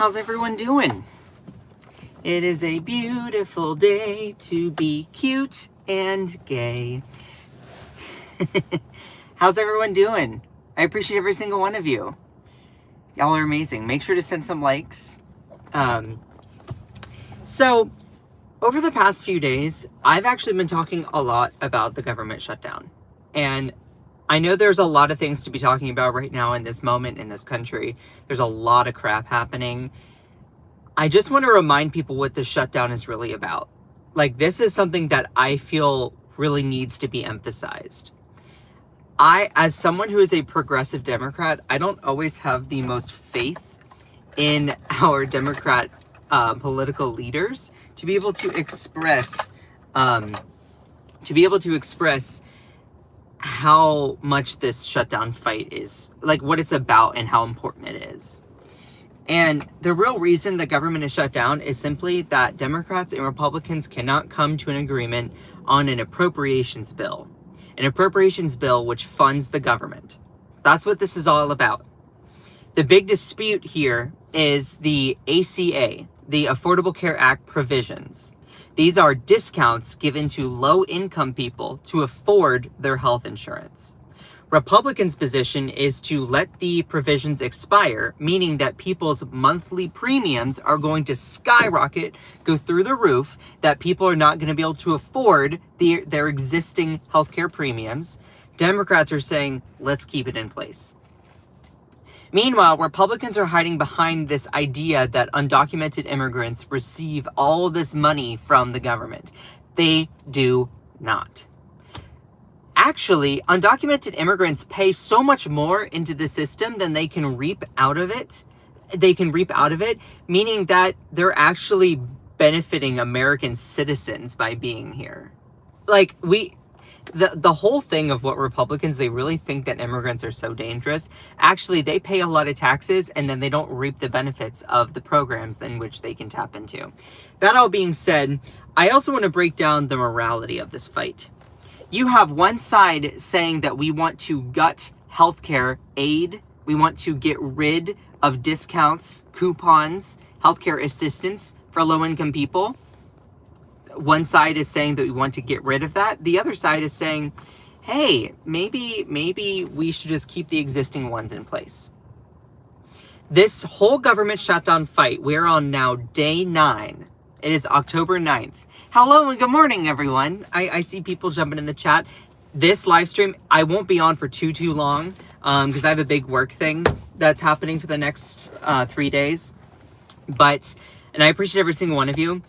How's everyone doing? It is a beautiful day to be cute and gay. How's everyone doing? I appreciate every single one of you. Y'all are amazing. Make sure to send some likes. So, over the past few days, I've actually been talking a lot about the government shutdown. And I know there's a lot of things to be talking about right now in this moment in this country. There's a lot of crap happening. I just want to remind people what this shutdown is really about. Like, this is something that I feel really needs to be emphasized. As someone who is a progressive Democrat, I don't always have the most faith in our Democrat political leaders to be able to express how much this shutdown fight is, like what it's about and how important it is. And the real reason the government is shut down is simply that Democrats and Republicans cannot come to an agreement on an appropriations bill. An appropriations bill which funds the government. That's what this is all about. The big dispute here is the ACA, the Affordable Care Act provisions. These are discounts given to low-income people to afford their health insurance. Republicans' position is to let the provisions expire, meaning that people's monthly premiums are going to skyrocket, go through the roof, that people are not going to be able to afford their existing healthcare premiums. Democrats are saying, let's keep it in place. Meanwhile, Republicans are hiding behind this idea that undocumented immigrants receive all of this money from the government. They do not. Actually, undocumented immigrants pay so much more into the system than they can reap out of it. Meaning that they're actually benefiting American citizens by being here. Like, the whole thing of what Republicans, they really think that immigrants are so dangerous. Actually, they pay a lot of taxes and then they don't reap the benefits of the programs in which they can tap into. That all being said, I also want to break down the morality of this fight. You have one side saying that we want to gut healthcare aid. We want to get rid of discounts, coupons, healthcare assistance for low-income people. One side is saying that we want to get rid of that. The other side is saying, hey, maybe we should just keep the existing ones in place. This whole government shutdown fight, we're on now day 9. It is October 9th. Hello and good morning, everyone. I see people jumping in the chat. This live stream, I won't be on for too long because I have a big work thing that's happening for the next 3 days. And I appreciate every single one of you.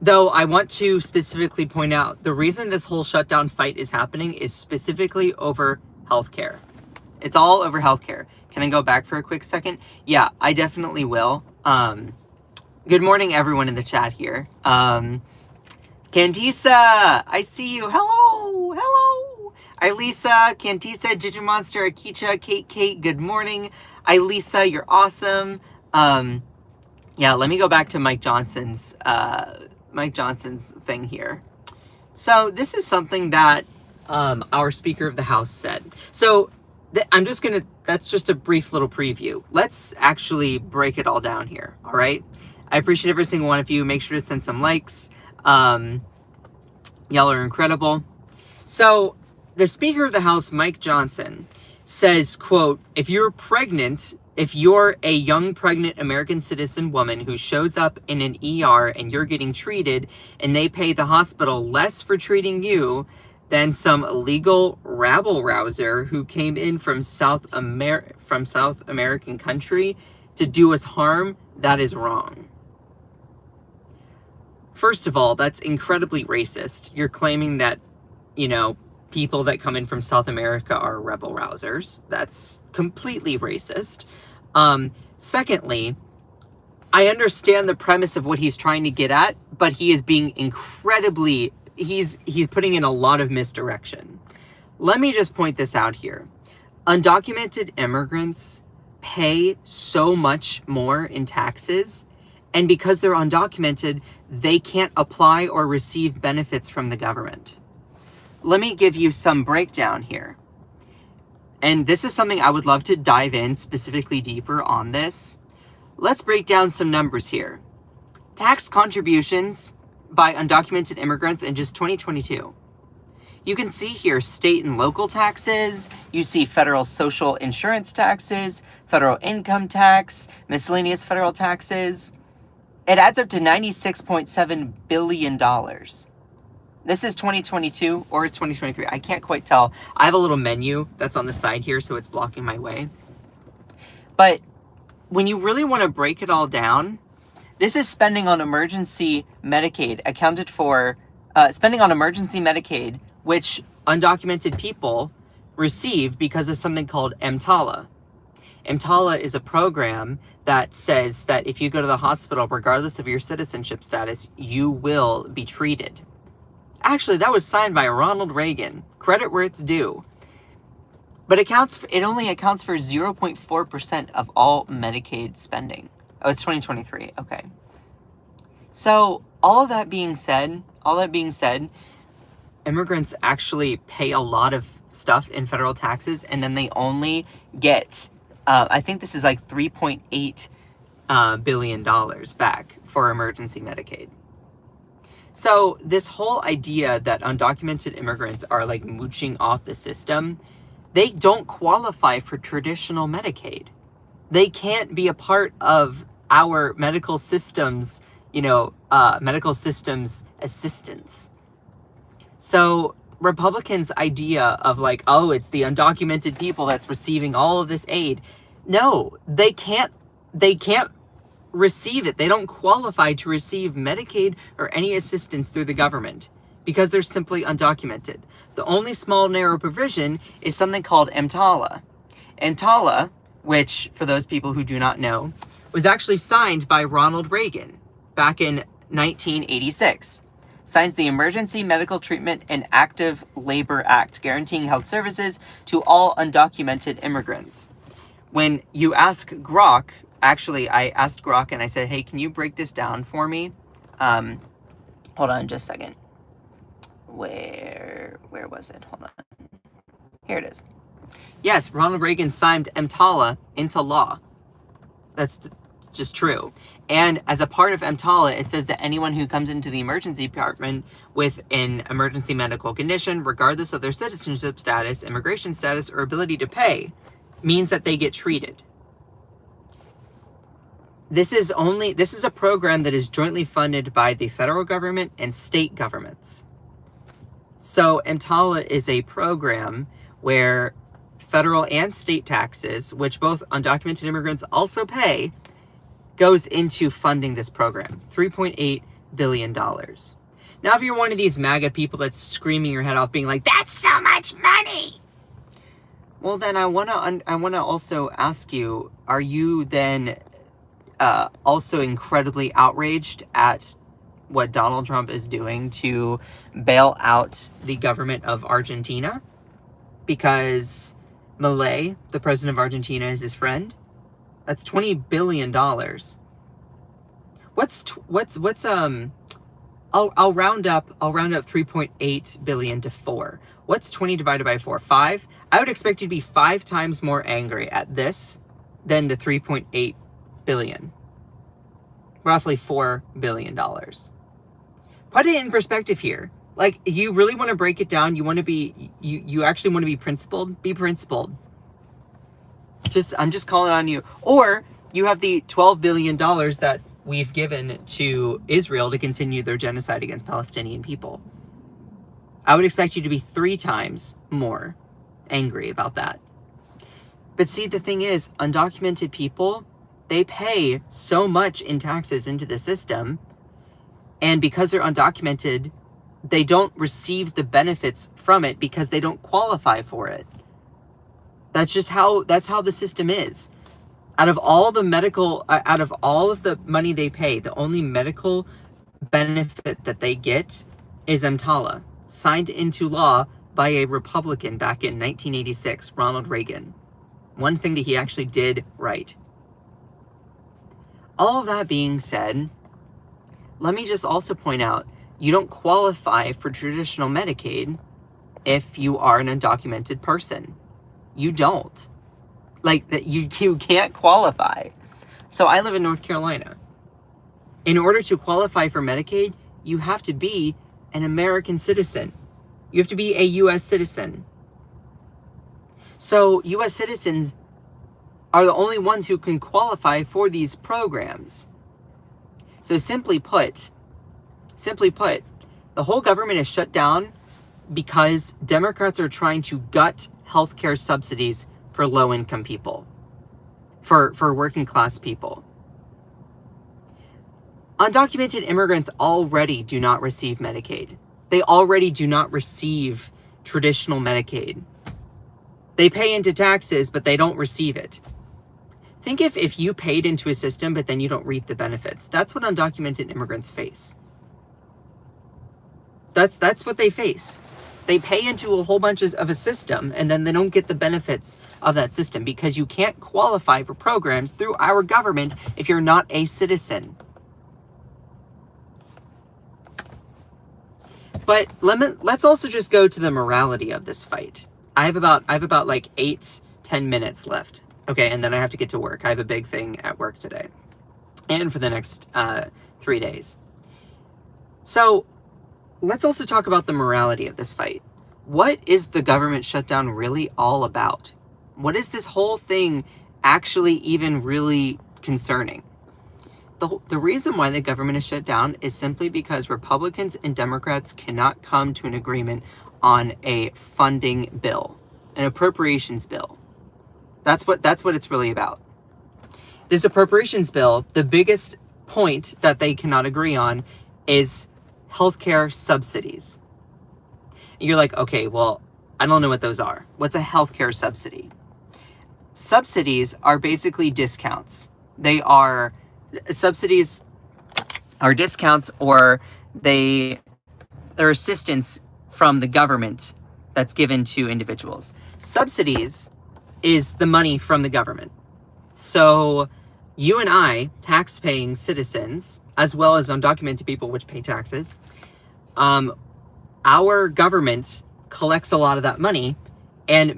Though I want to specifically point out the reason this whole shutdown fight is happening is specifically over healthcare. It's all over healthcare. Can I go back for a quick second? Yeah, I definitely will. Good morning, everyone in the chat here. Candisa, I see you. Hello. Ilisa, Cantisa, Gigimonster, Akicha, Kate, good morning. Ilisa, you're awesome. Yeah, let me go back to Mike Johnson's thing here. So this is something that our Speaker of the House said. So that's just a brief little preview. Let's actually break it all down here, all right? I appreciate every single one of you. Make sure to send some likes. Y'all are incredible. So the Speaker of the House, Mike Johnson, says, quote, if you're a young pregnant American citizen woman who shows up in an ER and you're getting treated and they pay the hospital less for treating you than some illegal rabble-rouser who came in from South American country to do us harm, that is wrong. First of all, that's incredibly racist. You're claiming that, people that come in from South America are rebel-rousers. That's completely racist. Secondly, I understand the premise of what he's trying to get at, but he is being he's putting in a lot of misdirection. Let me just point this out here. Undocumented immigrants pay so much more in taxes, and because they're undocumented, they can't apply or receive benefits from the government. Let me give you some breakdown here. And this is something I would love to dive in specifically deeper on this. let's break down some numbers here. Tax contributions by undocumented immigrants in just 2022. You can see here state and local taxes, you see federal social insurance taxes, federal income tax, miscellaneous federal taxes. It adds up to $96.7 billion. This is 2022 or 2023. I can't quite tell. I have a little menu that's on the side here, so it's blocking my way. But when you really want to break it all down, this is spending on emergency Medicaid accounted for, spending on emergency Medicaid, which undocumented people receive because of something called EMTALA. EMTALA is a program that says that if you go to the hospital, regardless of your citizenship status, you will be treated. Actually, that was signed by Ronald Reagan. Credit where it's due. But it only accounts for 0.4% of all Medicaid spending. Oh, it's 2023. Okay. So all that being said, immigrants actually pay a lot of stuff in federal taxes, and then they only get, I think this is like $3.8 billion back for emergency Medicaid. So this whole idea that undocumented immigrants are like mooching off the system, they don't qualify for traditional Medicaid. They can't be a part of our medical systems, medical systems assistance. So Republicans' idea of like, oh, it's the undocumented people that's receiving all of this aid. No, they can't receive it. They don't qualify to receive Medicaid or any assistance through the government because they're simply undocumented. The only small narrow provision is something called EMTALA. EMTALA, which for those people who do not know, was actually signed by Ronald Reagan back in 1986. Signs the Emergency Medical Treatment and Active Labor Act, guaranteeing health services to all undocumented immigrants. When you ask Grok, actually, I asked Grok and I said, hey, can you break this down for me? Hold on just a second. Where was it? Hold on. Here it is. Yes, Ronald Reagan signed EMTALA into law. That's just true. And as a part of EMTALA, it says that anyone who comes into the emergency department with an emergency medical condition, regardless of their citizenship status, immigration status, or ability to pay, means that they get treated. This is a program that is jointly funded by the federal government and state governments. So EMTALA is a program where federal and state taxes, which both undocumented immigrants also pay, goes into funding this program. $3.8 billion. Now, if you're one of these MAGA people that's screaming your head off, being like, that's so much money! Well, then I wanna also ask you, are you then also incredibly outraged at what Donald Trump is doing to bail out the government of Argentina? Because Milei, the president of Argentina, is his friend. That's $20 billion. I'll round up 3.8 billion to 4. What's 20 divided by 4? 5? I would expect you to be 5 times more angry at this than the 3.8 billion. Roughly $4 billion. Put it in perspective here. Like, you really want to break it down, you actually want to be principled? Be principled. I'm just calling on you. Or you have the $12 billion that we've given to Israel to continue their genocide against Palestinian people. I would expect you to be 3 times more angry about that. But see, the thing is, undocumented people, they pay so much in taxes into the system, and because they're undocumented, they don't receive the benefits from it because they don't qualify for it. That's how the system is. Out of all of the money they pay, the only medical benefit that they get is EMTALA, signed into law by a Republican back in 1986, Ronald Reagan. One thing that he actually did right. All of that being said, let me just also point out, you don't qualify for traditional Medicaid if you are an undocumented person. You don't. Like, that you can't qualify. So I live in North Carolina. In order to qualify for Medicaid, you have to be an American citizen. You have to be a U.S. citizen. So U.S. citizens are the only ones who can qualify for these programs. So simply put, the whole government is shut down because Democrats are trying to gut healthcare subsidies for low-income people, for working class people. Undocumented immigrants already do not receive Medicaid. They already do not receive traditional Medicaid. They pay into taxes, but they don't receive it. Think if you paid into a system, but then you don't reap the benefits. That's what undocumented immigrants face. That's what they face. They pay into a whole bunch of a system, and then they don't get the benefits of that system because you can't qualify for programs through our government if you're not a citizen. But let's also just go to the morality of this fight. I have about like 8-10 minutes left. Okay, and then I have to get to work. I have a big thing at work today, and for the next 3 days. So let's also talk about the morality of this fight. What is the government shutdown really all about? What is this whole thing actually even really concerning? The reason why the government is shut down is simply because Republicans and Democrats cannot come to an agreement on a funding bill, an appropriations bill. That's what it's really about. This appropriations bill, the biggest point that they cannot agree on is healthcare subsidies. And you're like, okay, well, I don't know what those are. What's a healthcare subsidy? Subsidies are basically discounts. Subsidies are discounts, or they're assistance from the government that's given to individuals. Subsidies is the money from the government. So you and I, tax-paying citizens, as well as undocumented people which pay taxes, our government collects a lot of that money, and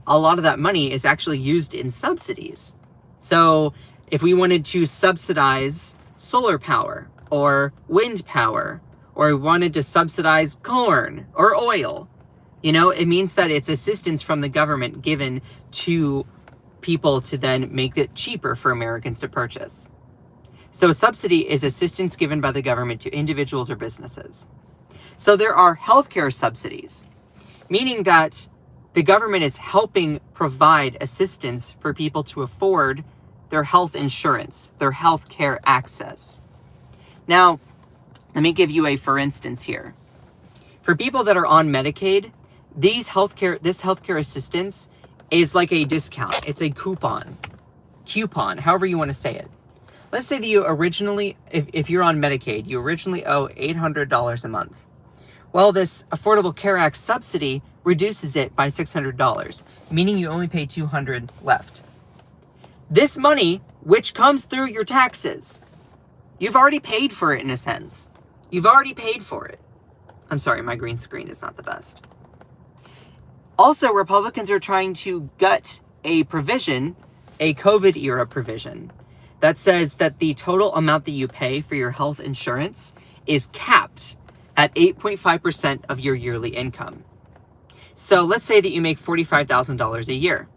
a lot of that money is actually used in subsidies. So if we wanted to subsidize solar power or wind power, or we wanted to subsidize corn or oil, it means that it's assistance from the government given to people to then make it cheaper for Americans to purchase. So a subsidy is assistance given by the government to individuals or businesses. So there are healthcare subsidies, meaning that the government is helping provide assistance for people to afford their health insurance, their health care access. Now, let me give you a for instance here. For people that are on Medicaid, this healthcare assistance is like a discount. It's a coupon, however you want to say it. Let's say that you originally, if you're on Medicaid, you originally owe $800 a month. Well, this Affordable Care Act subsidy reduces it by $600, meaning you only pay $200 left. This money, which comes through your taxes, you've already paid for it in a sense. You've already paid for it. I'm sorry, my green screen is not the best. Also, Republicans are trying to gut a provision, a COVID era provision, that says that the total amount that you pay for your health insurance is capped at 8.5% of your yearly income. So let's say that you make $45,000 a year.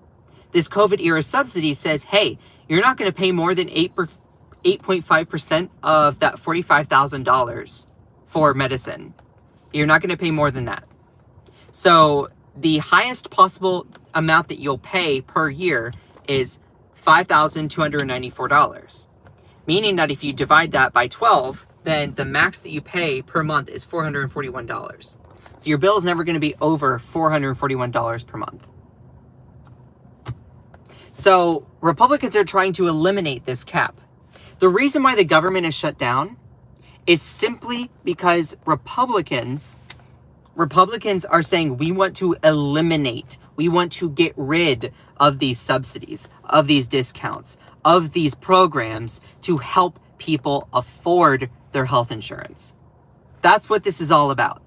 This COVID era subsidy says, hey, you're not going to pay more than 8.5% of that $45,000 for medicine. You're not going to pay more than that. So the highest possible amount that you'll pay per year is $5,294, meaning that if you divide that by 12, then the max that you pay per month is $441. So your bill is never going to be over $441 per month. So Republicans are trying to eliminate this cap. The reason why the government is shut down is simply because Republicans are saying we want to eliminate, we want to get rid of these subsidies, of these discounts, of these programs to help people afford their health insurance. That's what this is all about.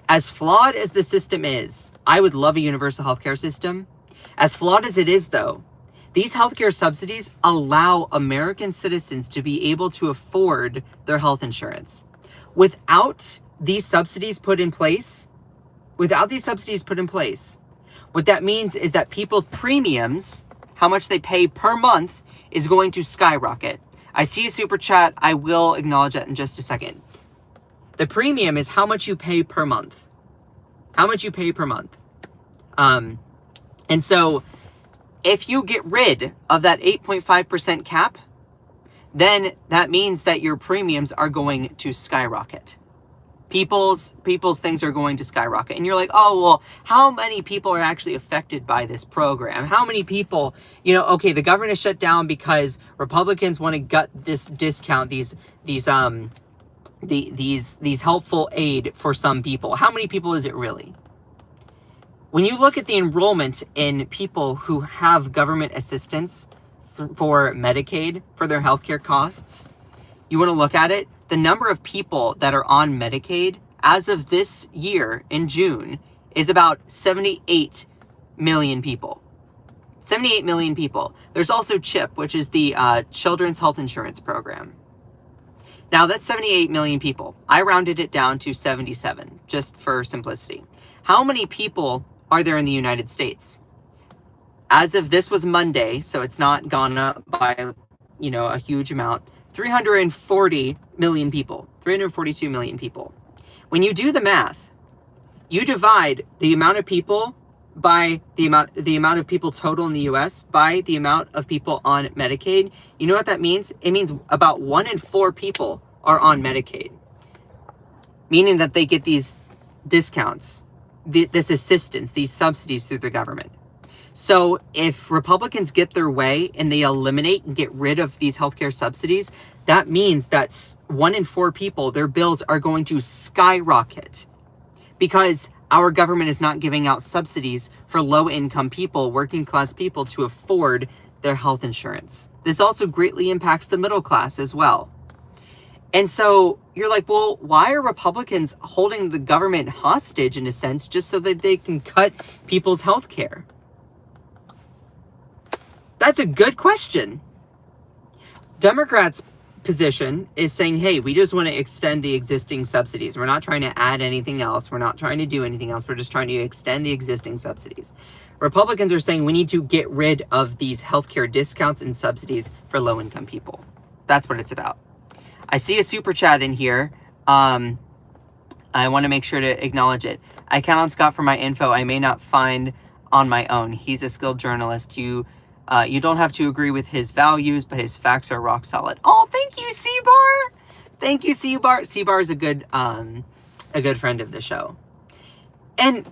As flawed as the system is, I would love a universal healthcare system. As flawed as it is, though, These healthcare subsidies allow American citizens to be able to afford their health insurance. Without these subsidies put in place, what that means is that people's premiums, how much they pay per month, is going to skyrocket. I see a super chat. I will acknowledge that in just a second. The premium is how much you pay per month. And so if you get rid of that 8.5% cap, then that means that your premiums are going to skyrocket. People's things are going to skyrocket. And you're like, oh, well, how many people are actually affected by this program? How many people, okay, the government is shut down because Republicans want to gut this discount, these helpful aid for some people. How many people is it really? When you look at the enrollment in people who have government assistance for Medicaid, for their healthcare costs, you want to look at it. The number of people that are on Medicaid as of this year in June is about 78 million people. 78 million people. There's also CHIP, which is the Children's Health Insurance Program. Now that's 78 million people. I rounded it down to 77, just for simplicity. How many people are there in the United States? As of this was Monday, so it's not gone up by, a huge amount. 340 million people, 342 million people. When you do the math, you divide the amount of people by the amount of people total in the US by the amount of people on Medicaid. You know what that means? It means about 1 in 4 people are on Medicaid, meaning that they get these discounts, this assistance, these subsidies through the government. So if Republicans get their way and they eliminate and get rid of these healthcare subsidies, that means that 1 in 4 people, their bills are going to skyrocket because our government is not giving out subsidies for low-income people, working-class people, to afford their health insurance. This also greatly impacts the middle class as well. And so you're like, well, why are Republicans holding the government hostage in a sense just so that they can cut people's health care? That's a good question. Democrats' position is saying, hey, we just want to extend the existing subsidies. We're not trying to add anything else. We're not trying to do anything else. We're just trying to extend the existing subsidies. Republicans are saying we need to get rid of these healthcare discounts and subsidies for low-income people. That's what it's about. I see a super chat in here. I want to make sure to acknowledge it. I count on Scott for my info I may not find on my own. He's a skilled journalist. You don't have to agree with his values, but his facts are rock solid. Oh, thank you, C-Bar. Thank you, C-Bar. C-Bar is a good friend of the show. And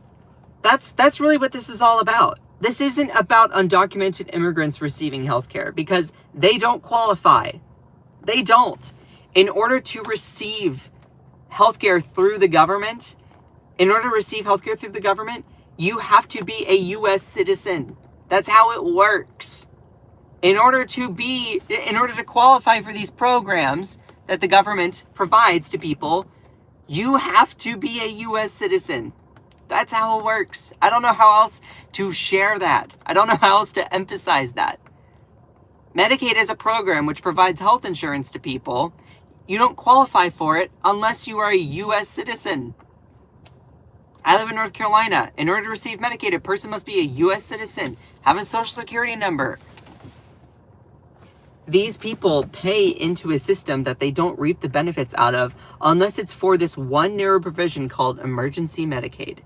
that's really what this is all about. This isn't about undocumented immigrants receiving healthcare because they don't qualify. They don't. In order to receive healthcare through the government, you have to be a U.S. citizen. That's how it works. In order to qualify for these programs that the government provides to people, you have to be a U.S. citizen. That's how it works. I don't know how else to share that. I don't know how else to emphasize that. Medicaid is a program which provides health insurance to people. You don't qualify for it unless you are a U.S. citizen. I live in North Carolina. In order to receive Medicaid, a person must be a U.S. citizen, have a social security number. These people pay into a system that they don't reap the benefits out of unless it's for this one narrow provision called emergency Medicaid.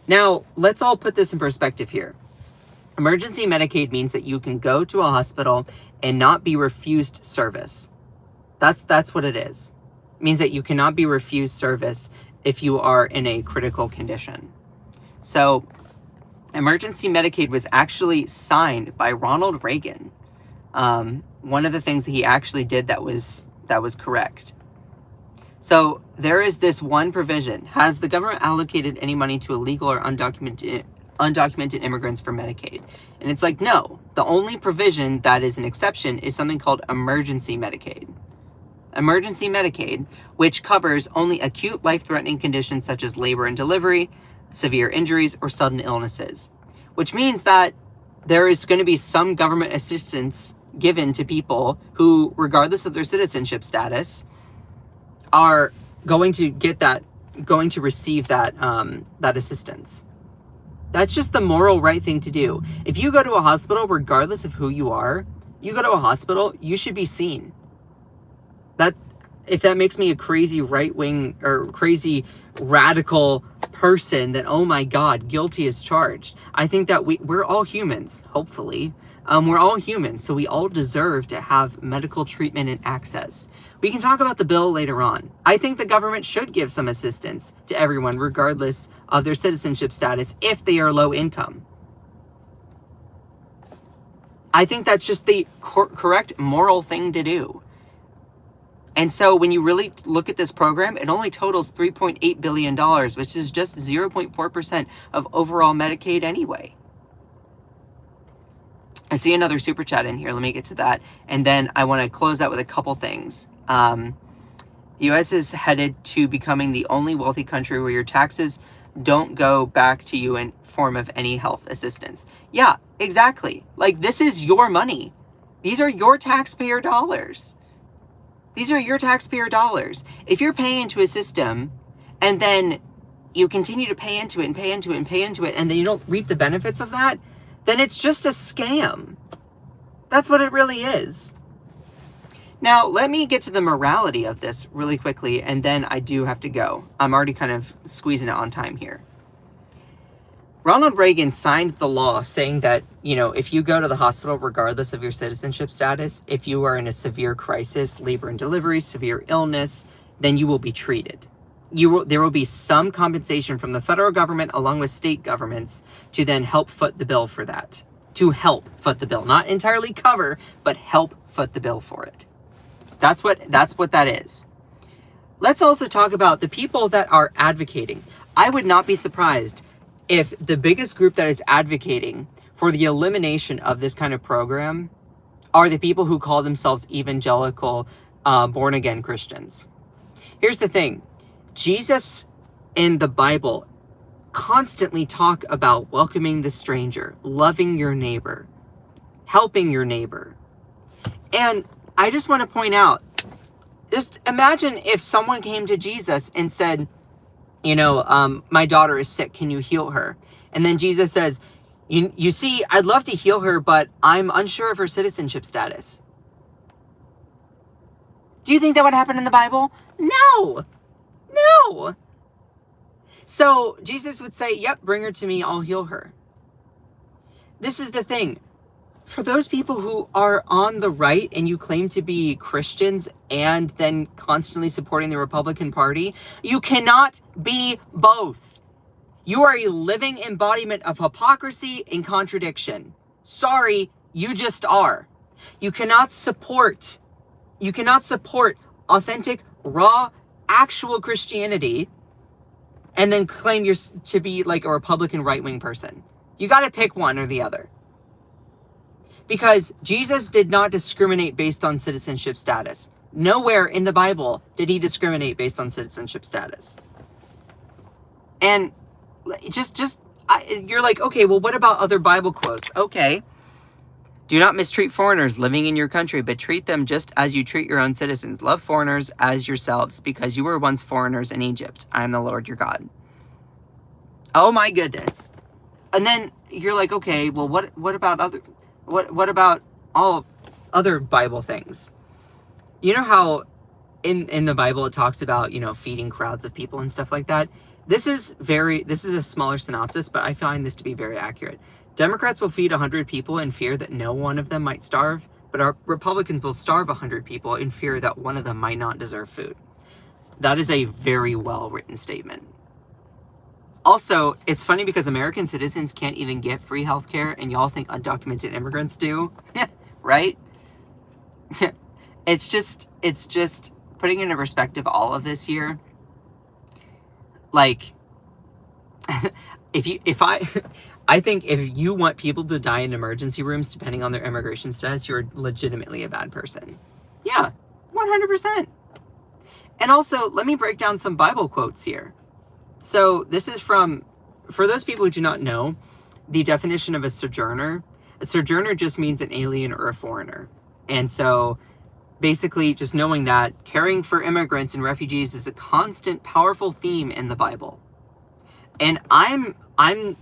Now, let's all put this in perspective here. Emergency Medicaid means that you can go to a hospital and not be refused service. That's what it is. It means that you cannot be refused service if you are in a critical condition. So, emergency Medicaid was actually signed by Ronald Reagan. One of the things that he actually did that was correct. So there is this one provision. Has the government allocated any money to illegal or undocumented immigrants for Medicaid? And it's like, no. The only provision that is an exception is something called emergency Medicaid. Emergency Medicaid, which covers only acute life-threatening conditions such as labor and delivery, severe injuries, or sudden illnesses. Which means that there is going to be some government assistance given to people who, regardless of their citizenship status, are going to receive that that assistance. That's just the moral right thing to do. If you go to a hospital, regardless of who you are, you go to a hospital, you should be seen. That, if that makes me a crazy right-wing or crazy radical person, then oh my God, guilty as charged. I think that we're all humans, hopefully. We're all humans, so we all deserve to have medical treatment and access. We can talk about the bill later on. I think the government should give some assistance to everyone, regardless of their citizenship status, if they are low income. I think that's just the correct moral thing to do. And so when you really look at this program, it only totals $3.8 billion, which is just 0.4% of overall Medicaid anyway. I see another super chat in here. Let me get to that. And then I want to close out with a couple things. The U.S. is headed to becoming the only wealthy country where your taxes don't go back to you in form of any health assistance. Yeah, exactly. Like, this is your money. These are your taxpayer dollars. These are your taxpayer dollars. If you're paying into a system and then you continue to pay into it and pay into it and pay into it, and then you don't reap the benefits of that, then it's just a scam. That's what it really is. Now, let me get to the morality of this really quickly, and then I do have to go. I'm already kind of squeezing it on time here. Ronald Reagan signed the law saying that, if you go to the hospital, regardless of your citizenship status, if you are in a severe crisis, labor and delivery, severe illness, then you will be treated. There will be some compensation from the federal government along with state governments to then help foot the bill for that. To help foot the bill. Not entirely cover, but help foot the bill for it. That's what that is. Let's also talk about the people that are advocating. I would not be surprised if the biggest group that is advocating for the elimination of this kind of program are the people who call themselves evangelical, born-again Christians. Here's the thing. Jesus in the Bible constantly talk about welcoming the stranger, loving your neighbor, helping your neighbor. And I just want to point out, just imagine if someone came to Jesus and said, my daughter is sick, can you heal her? And then Jesus says, you see, I'd love to heal her, but I'm unsure of her citizenship status. Do you think that would happen in the Bible? No. So Jesus would say, yep, bring her to me, I'll heal her. This is the thing. For those people who are on the right and you claim to be Christians and then constantly supporting the Republican Party, you cannot be both. You are a living embodiment of hypocrisy and contradiction. Sorry, you just are. You cannot support authentic, raw, actual Christianity and then claim you're to be like a Republican right-wing person. You got to pick one or the other. Because Jesus did not discriminate based on citizenship status. Nowhere in the Bible did he discriminate based on citizenship status. And you're like, okay, well, what about other Bible quotes? Okay. Do not mistreat foreigners living in your country, but treat them just as you treat your own citizens. Love foreigners as yourselves, because you were once foreigners in Egypt. I am the Lord your God. Oh my goodness. And then you're like, okay, well, what about all other Bible things? You know how in the Bible it talks about, feeding crowds of people and stuff like that? This is a smaller synopsis, but I find this to be very accurate. Democrats will feed 100 people in fear that no one of them might starve, but our Republicans will starve 100 people in fear that one of them might not deserve food. That is a very well-written statement. Also, it's funny because American citizens can't even get free healthcare, and y'all think undocumented immigrants do, right? It's just putting into perspective all of this here. Like, I think if you want people to die in emergency rooms, depending on their immigration status, you're legitimately a bad person. Yeah, 100%. And also, let me break down some Bible quotes here. So this is for those people who do not know, the definition of a sojourner. A sojourner just means an alien or a foreigner. And so basically just knowing that caring for immigrants and refugees is a constant, powerful theme in the Bible. And I'm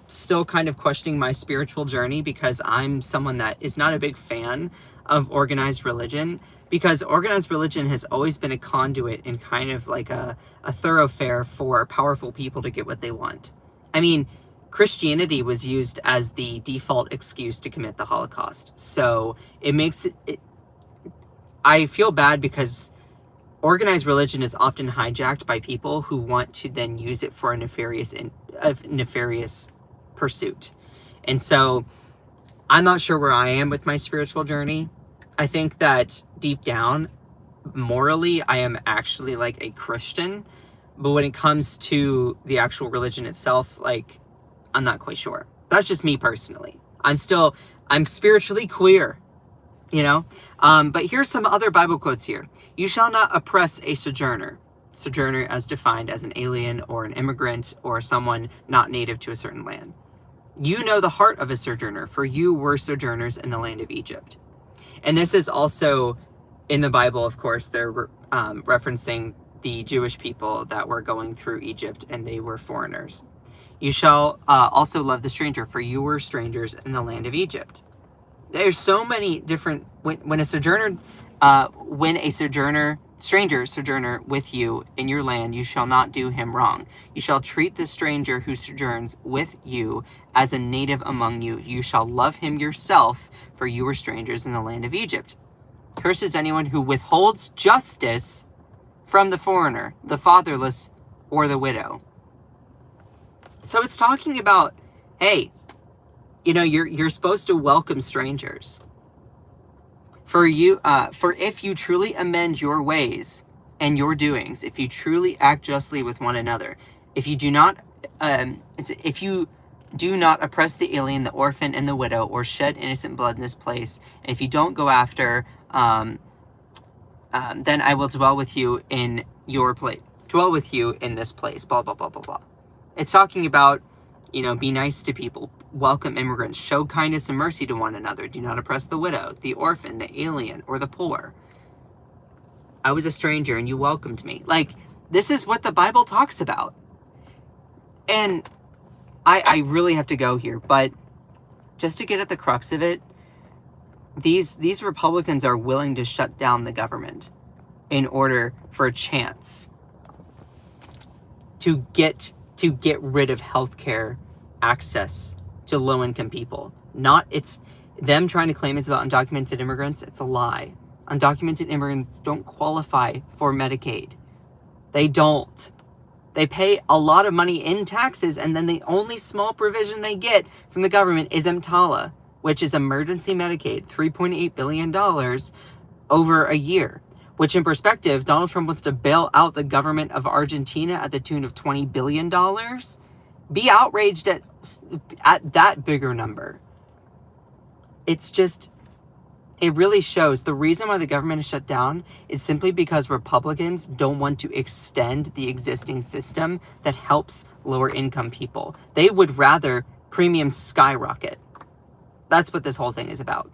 still kind of questioning my spiritual journey because I'm someone that is not a big fan of organized religion, because organized religion has always been a conduit and kind of like a thoroughfare for powerful people to get what they want. I mean, Christianity was used as the default excuse to commit the Holocaust. So it makes it I feel bad because organized religion is often hijacked by people who want to then use it for a nefarious pursuit. And so I'm not sure where I am with my spiritual journey. I think that deep down, morally, I am actually like a Christian. But when it comes to the actual religion itself, like, I'm not quite sure. That's just me personally. I'm spiritually queer, you know? But here's some other Bible quotes here. You shall not oppress a sojourner. Sojourner as defined as an alien or an immigrant or someone not native to a certain land. You know the heart of a sojourner, for you were sojourners in the land of Egypt. And this is also in the Bible, of course, they're referencing the Jewish people that were going through Egypt and they were foreigners. You shall also love the stranger, for you were strangers in the land of Egypt. There's so many different, when a sojourner, stranger sojourner with you in your land, you shall not do him wrong. You shall treat the stranger who sojourns with you as a native among you. You shall love him yourself, for you were strangers in the land of Egypt. Cursed is anyone who withholds justice from the foreigner, the fatherless, or the widow. So it's talking about, hey, you know, you're supposed to welcome strangers. For if you truly amend your ways and your doings, if you truly act justly with one another, if you do not oppress the alien, the orphan, and the widow, or shed innocent blood in this place, and if you don't go after, then I will dwell with you in your place, dwell with you in this place, blah, blah, blah, blah, blah. It's talking about, you know, be nice to people, welcome immigrants, show kindness and mercy to one another, do not oppress the widow, the orphan, the alien, or the poor. I was a stranger and you welcomed me. Like, this is what the Bible talks about. And I really have to go here, but just to get at the crux of it, these Republicans are willing to shut down the government in order for a chance to get rid of healthcare access to low-income people. It's them trying to claim it's about undocumented immigrants. It's a lie. Undocumented immigrants don't qualify for Medicaid. They don't. They pay a lot of money in taxes, and then the only small provision they get from the government is EMTALA, which is emergency Medicaid, $3.8 billion over a year. Which, in perspective, Donald Trump wants to bail out the government of Argentina at the tune of $20 billion. Be outraged at that bigger number. It's just, it really shows the reason why the government is shut down is simply because Republicans don't want to extend the existing system that helps lower income people. They would rather premiums skyrocket. That's what this whole thing is about.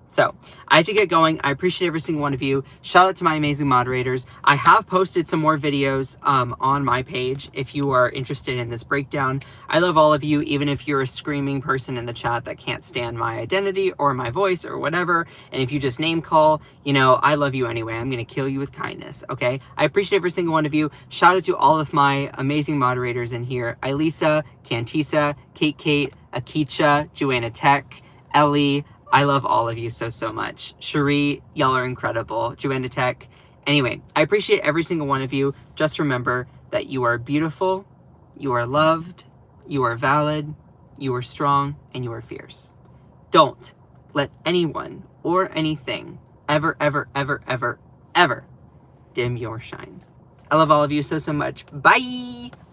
So, I have to get going. I appreciate every single one of you. Shout out to my amazing moderators. I have posted some more videos on my page if you are interested in this breakdown. I love all of you, even if you're a screaming person in the chat that can't stand my identity or my voice or whatever. And if you just name call, you know, I love you anyway. I'm going to kill you with kindness, okay? I appreciate every single one of you. Shout out to all of my amazing moderators in here. Elisa, Cantisa, Kate, Akicha, Joanna Tech, Ellie. I love all of you so much. Cherie, y'all are incredible. Joanna Tech. Anyway, I appreciate every single one of you. Just remember that you are beautiful, you are loved, you are valid, you are strong, and you are fierce. Don't let anyone or anything ever dim your shine. I love all of you so much. Bye!